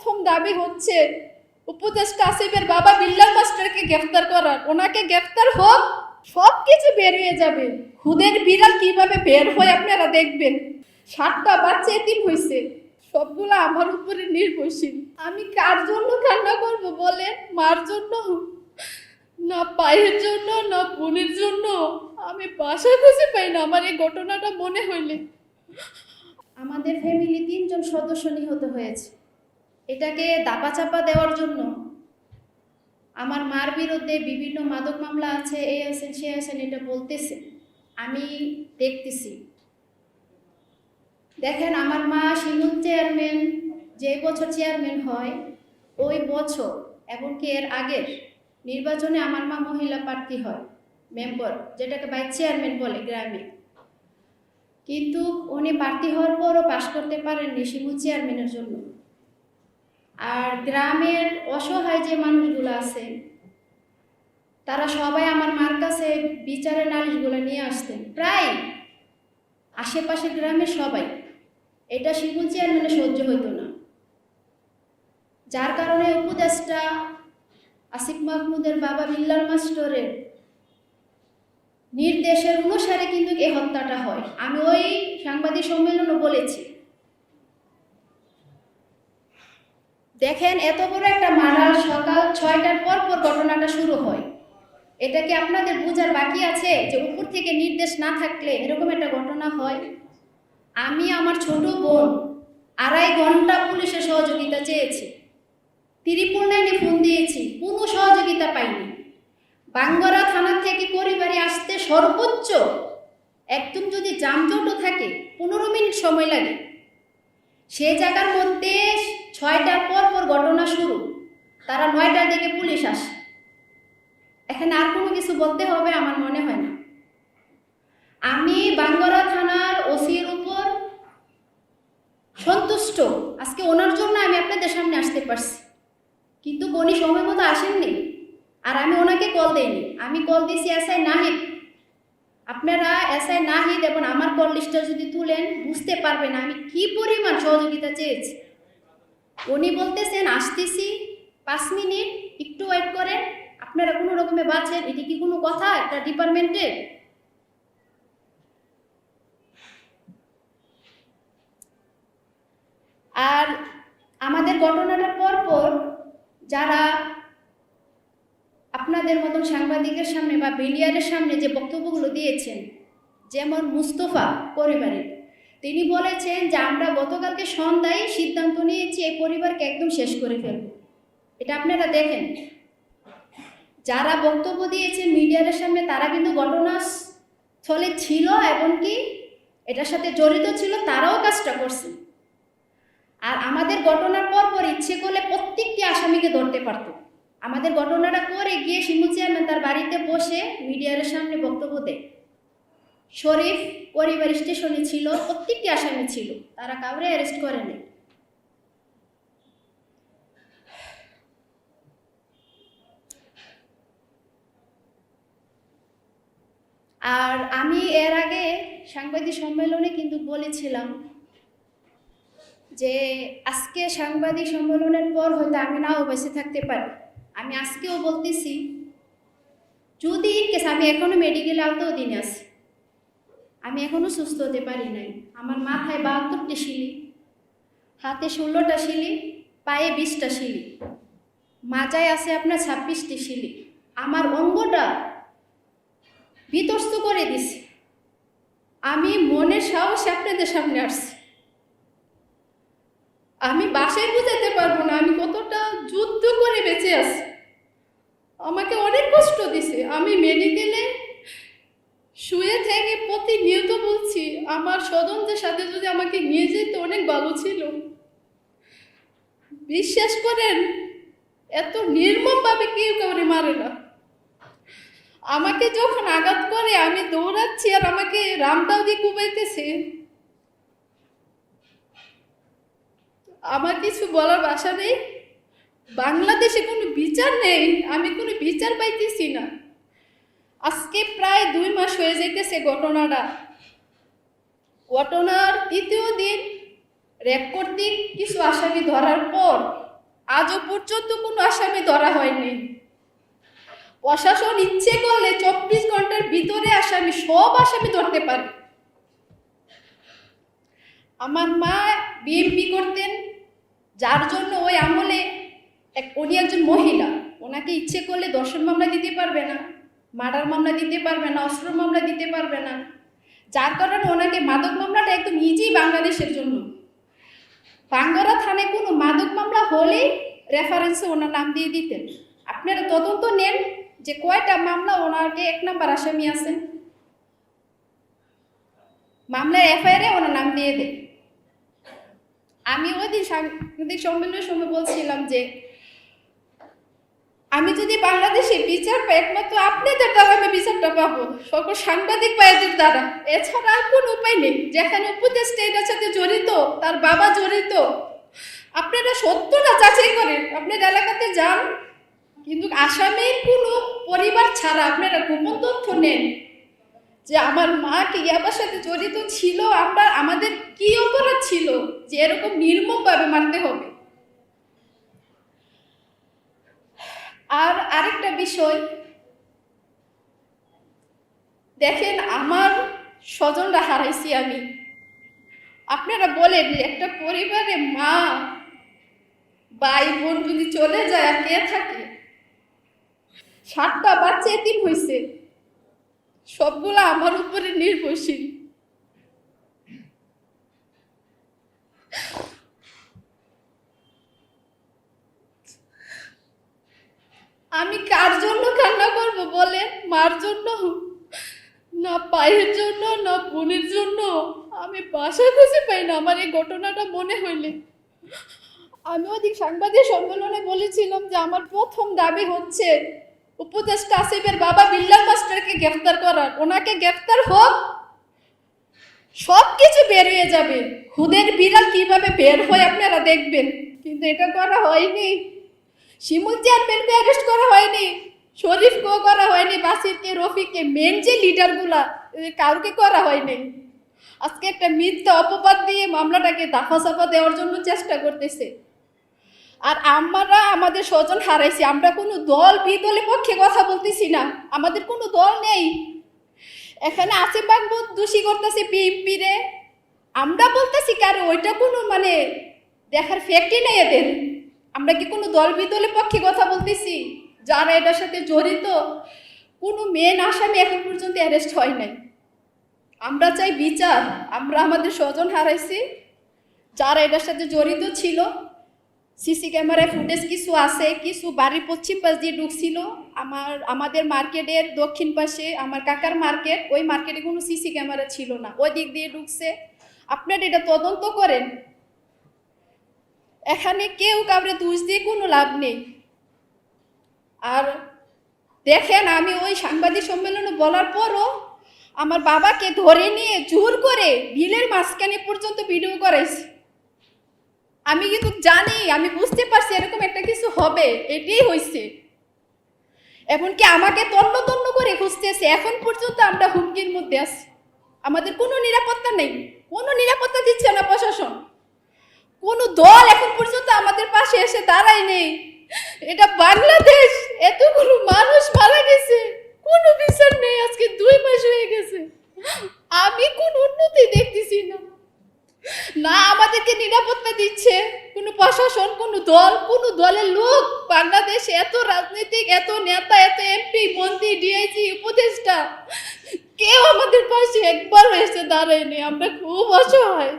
প্রথম দাবি হচ্ছে উপদেষ্টা আসিফের বাবা বিল্লাল মাস্টারকে গ্রেফতার করার। ওনাকে গ্রেফতার হোক, সব কিছু বেরিয়ে যাবে। খুদের বিড়াল কিভাবে বের হয় আপনারা দেখবেন। 7টা বাচ্চা এতিম হয়েছে, সবগুলো আমার উপরে নির্ভরশীল। আমি কার জন্য কান্না করবো বলেন? মার জন্য না, পায়ের জন্য না, বোনের জন্য? আমি বাসা খুঁজে পাই না আমার এই ঘটনাটা মনে হইলে। আমাদের ফ্যামিলি 3 জন সদস্য নিহত হয়েছে। এটাকে দাপাচাপা দেওয়ার জন্য আমার মার বিরুদ্ধে বিভিন্ন মাদক মামলা আছে, এ আছেন সে আছেন, এটা বলতেছে। আমি দেখতেছি। দেখেন, আমার মা শিমুল চেয়ারম্যান যে বছর চেয়ারম্যান হয় ওই বছর এমনকি এর আগের নির্বাচনে আমার মা মহিলা প্রার্থী হয়, মেম্বার, যেটাকে ভাইস চেয়ারম্যান বলে গ্রামে। কিন্তু উনি প্রার্থী হওয়ার পরও পাশ করতে পারেননি শিমুল চেয়ারম্যানের জন্য। আর গ্রামের অসহায় যে মানুষগুলো আছে তারা সবাই আমার মার কাছে বিচারের নালিশগুলো নিয়ে আসতেন, প্রায় আশেপাশে গ্রামের সবাই। এটা শিমুল চেয়ারম্যানের সহ্য হইতো না, যার কারণে উপদেষ্টা আসিফ মাহমুদের বাবা বিল্লাল মাস্টারের নির্দেশের অনুসারে কিন্তু এই হত্যাটা হয়। আমি ওই সাংবাদিক সম্মেলনে বলেছি, দেখেন এত বড় একটা মার্ডার সকাল 6টার পর পর ঘটনাটা শুরু হয়। এটা কি আপনাদের বোঝার বাকি আছে যে উপর থেকে নির্দেশ না থাকলে এরকম একটা ঘটনা হয়? আমি আমার ছোট বোন 2.5 ঘন্টা পুলিশের সহযোগিতা চেয়েছি, 999 ফোন দিয়েছি, কোনো সহযোগিতা পাইনি। বাঙ্গরা থানা থেকে পরিবারে আসতে সর্বোচ্চ একদম যদি যানজটও থাকে 15 মিনিট সময় লাগে। সেই জায়গার মধ্যে 6টার পর পর ঘটনা শুরু, তারা 9টার দিকে পুলিশ আসে। এখানে আর কোনো কিছু বলতে হবে আমার মনে হয় না। আমি বাঙ্গরা থানার ওসির উপর সন্তুষ্ট, আজকে ওনার জন্য আমি আপনাদের সামনে আসতে পারছি। কিন্তু উনি সময় মতো আসেননি, আর আমি ওনাকে কল দেইনি। আমি কল দিয়েছি এসআই নাহিদ। আপনারা এসআই নাহিদ এবং আমার কল লিস্টটা যদি তুলেন বুঝতে পারবেন আমি কি পরিমাণ সহযোগিতা চেয়েছি। উনি বলতেছেন আসতেছি, 5 মিনিট একটু ওয়েট করেন, আপনারা কোনো রকমে বাঁচেন। এটি কি কোনো কথা একটা ডিপার্টমেন্টে? আর আমাদের ঘটনাটার পর পর যারা আপনাদের মতন সাংবাদিকের সামনে বা মিডিয়ার সামনে যে বক্তব্যগুলো দিয়েছেন, যেমন মুস্তফা পরিবারের, তিনি বলেছেন যে আমরা গতকালকে সন্ধ্যায় সিদ্ধান্ত নিয়েছি এই পরিবারকে একদম শেষ করে ফেলব। এটা আপনারা দেখেন, যারা বক্তব্য দিয়েছেন মিডিয়ার সামনে তারা কিন্তু ঘটনাস্থলে ছিল, এমনকি এটার সাথে জড়িত ছিল, তারাও কাজটা করছে। আর আমাদের ঘটনার পর পর ইচ্ছে করলে প্রত্যেকটি আসামিকে ধরতে পারত। আমাদের ঘটনাটা করে গিয়ে শিমুল চেয়ারম্যান তার বাড়িতে বসে মিডিয়ার সামনে বক্তব্য দেয়। শরীফ পরিবার স্টেশনে ছিল, প্রত্যেকটি আসামি ছিল, তারা কাউরে অ্যারেস্ট করেনি। আর আমি এর আগে সাংবাদিক সম্মেলনে কিন্তু বলেছিলাম যে আজকে সাংবাদিক সম্মেলনের পর হয়তো আমি নাও বেঁচে থাকতে পারি। আমি আজকেও বলতেছি, যদি কেস, আমি এখনো মেডিকেল আওতাধীনে আছি, আমি এখনো সুস্থ হতে পারি নাই। আমার মাথায় 72টি শিলি, হাতে 16টা শিলি, পায়ে 20টা শিলি, মাজায় আছে আপনার 26টি শিলি। আমার অঙ্গটা বিতস্ত করে দিছে। আমি মনের সাহসে আপনাদের সামনে আসছি। আমি বাসায় বুঝাতে পারবো না আমি কতটা যুদ্ধ করে বেঁচে আছি। আমাকে অনেক কষ্ট দিছে। আমি মেডিকেলে শুয়ে থেকে প্রতিনিয়ত বলছি আমার স্বজনদের সাথে যদি আমাকে নিয়ে যেত অনেক ভালো ছিল। বিশ্বাস করেন, এত নির্মমভাবে কেউ কাউরে মারে না। আমাকে যখন আঘাত করে আমি দৌড়াচ্ছি আর আমাকে রামদাও দিয়ে কুবাইতেছে, আমার কিছু বলার ভাষা নেই। বাংলাদেশে কোনো বিচার নেই, আমি কোনো বিচার পাইতেছি না। আজকে প্রায় 2 মাস হয়ে যেতেছে ঘটনার 3য় দিন র্যাব কর্তৃক কিছু আসামি ধরার পর আজও পর্যন্ত কোনো আসামি ধরা হয়নি। প্রশাসন ইচ্ছে করলে 24 ঘন্টার ভিতরে সব আসামি ধরতে পারে। আমার মা বিএমপি করতেন, যার জন্য ওই আমলে উনি একজন মহিলা, ওনাকে ইচ্ছে করলে ধর্ষণ মামলা দিতে পারবে না, মার্ডার মামলা দিতে পারবে না, অস্ত্র মামলা দিতে পারবে না, যার কারণে ওনাকে মাদক মামলাটা একদম ইজি বাংলাদেশের জন্য। ভাঙ্গরা থানায় কোনো মাদক মামলা হলেই রেফারেন্সে ওনার নাম দিয়ে দিতেন। আপনারা তদন্ত নেন যে কয়টা মামলা ওনাকে 1 নম্বর আসামি আছেন, মামলার এফআইআরে ওনার নাম দিয়ে দেন। আমি ওই দিন সাংবাদিক সম্মেলনের সময় বলছিলাম যে আমি যদি বাংলাদেশে বিচার পাই একমাত্র আপনাদের দ্বারা আমি বিচারটা পাবো, সকল সাংবাদিক ভাইদের দ্বারা, এছাড়া আর কোনো উপায় নেই। যেখানে উপদেষ্টা এটার সাথে জড়িত, তার বাবা জড়িত, আপনারা সত্যটা যাচাই করেন, আপনার এলাকাতে যান, কিন্তু আসামির কোনো পরিবার ছাড়া আপনারা গোপন তথ্য নেন যে আমার মা কি ইয়াবার সাথে জড়িত ছিল, আমাদের কি অপরাধ ছিল যে এরকম নির্মমভাবে মারতে হবে। আর আরেকটা বিষয় দেখেন, আমার স্বজনরা হারাইছি আমি। আপনারা বলেন একটা পরিবারে মা ভাই বোন যদি চলে যায় আর কে থাকে? 7টা বাচ্চা এতিম হয়েছে, সবগুলা আমার উপরে নির্ভরশীল। আমি কার জন্য কান্না করব বলেন? মার জন্য না, পায়ের জন্য না, বোনের জন্য? আমি বাসা খুঁজে পাই না আমার এই ঘটনাটা মনে হইলে। আমি ওদিক সাংবাদিক সম্মেলনে বলেছিলাম যে আমার প্রথম দাবি হচ্ছে উপদেষ্টা আসিফের বাবা বিল্লাল মাস্টারকে গ্রেফতার করার। ওনাকে গ্রেফতার হোক, সব কিছু বের হয়ে যাবে, খুদের বিড়াল কিভাবে বের হয় আপনারা দেখবেন। কিন্তু এটা করা হয়নি। শিমুল চেয়ারম্যানকে অ্যারেস্ট করা হয়নি, শরীফকেও করা হয়নি, বাসিরকে, রফিককে, মেন যে লিডারগুলা কাউকে করা হয়নি। আজকে একটা মিথ্যা অপবাদ দিয়ে মামলাটাকে দাফাসাফা দেওয়ার জন্য চেষ্টা করতেছে। আর আমরা আমাদের স্বজন হারাইছি, আমরা কোনো দল বিদলের পক্ষে কথা বলতেছি না, আমাদের কোনো দল নেই। এখানে আসিফ মাহমুদ দোষী করতেছে বিএনপি রে, আমরা বলতেছি কারো ওইটা কোনো দেখার ফ্যাক্টই নেই এদের। আমরা কি কোনো দল বিদলের পক্ষে কথা বলতেছি? যারা এটার সাথে জড়িত কোনো মেন আসামি এখন পর্যন্ত অ্যারেস্ট হয় নাই। আমরা চাই বিচার। আমরা আমাদের স্বজন হারাইছি, যারা এটার সাথে জড়িত ছিল। সিসি ক্যামেরায় ফুটেজ কিছু আছে, কিছু বাড়ির পশ্চিম পাশ দিয়ে ঢুকছিল, আমাদের মার্কেটের দক্ষিণ পাশে আমার কাকার মার্কেট, ওই মার্কেটে কোনো সিসি ক্যামেরা ছিল না, ওই দিক দিয়ে ঢুকছে। আপনারা এটা তদন্ত করেন। এখানে কেউ কাউরে দোষ দিয়ে কোনো লাভ নেই। আর দেখেন, আমি ওই সাংবাদিক সম্মেলনে বলার পরও আমার বাবাকে ধরে নিয়ে জোর করে বিলের মাঝখানে পর্যন্ত ভিডিও করাইছি। আমি কিন্তু জানি, আমি বুঝতে পারছি এরকম একটা কিছু হবে, এটাই হয়েছে। এমনকি আমাকে তন্ন তন্ন করে খুঁজতেছে। এখন পর্যন্ত আমরা হুমকির মধ্যে আছি, আমাদের কোনো নিরাপত্তা নেই, কোনো নিরাপত্তা দিচ্ছে না প্রশাসন। কোনো দল এখন পর্যন্ত আমাদের পাশে এসে দাঁড়ায় নেই। এটা বাংলাদেশ, এতগুলো মানুষ মারা গেছে, কোনো বিচার নেই। আজকে 2 মাস হয়ে গেছে, আমি কোন উন্নতি দেখতেছি না। না আমাদেরকে নিরাপত্তা দিচ্ছে কোনো প্রশাসন, কোনো দল, কোনো দলের লোক। বাংলাদেশে এত রাজনীতিক, এত নেতা, এত এমপি, মন্ত্রী, ডিআইজি, উপদেষ্টা, কেউ আমাদের পাশে একবার এসে দাঁড়ায়নি। আমরা খুব অসহায়।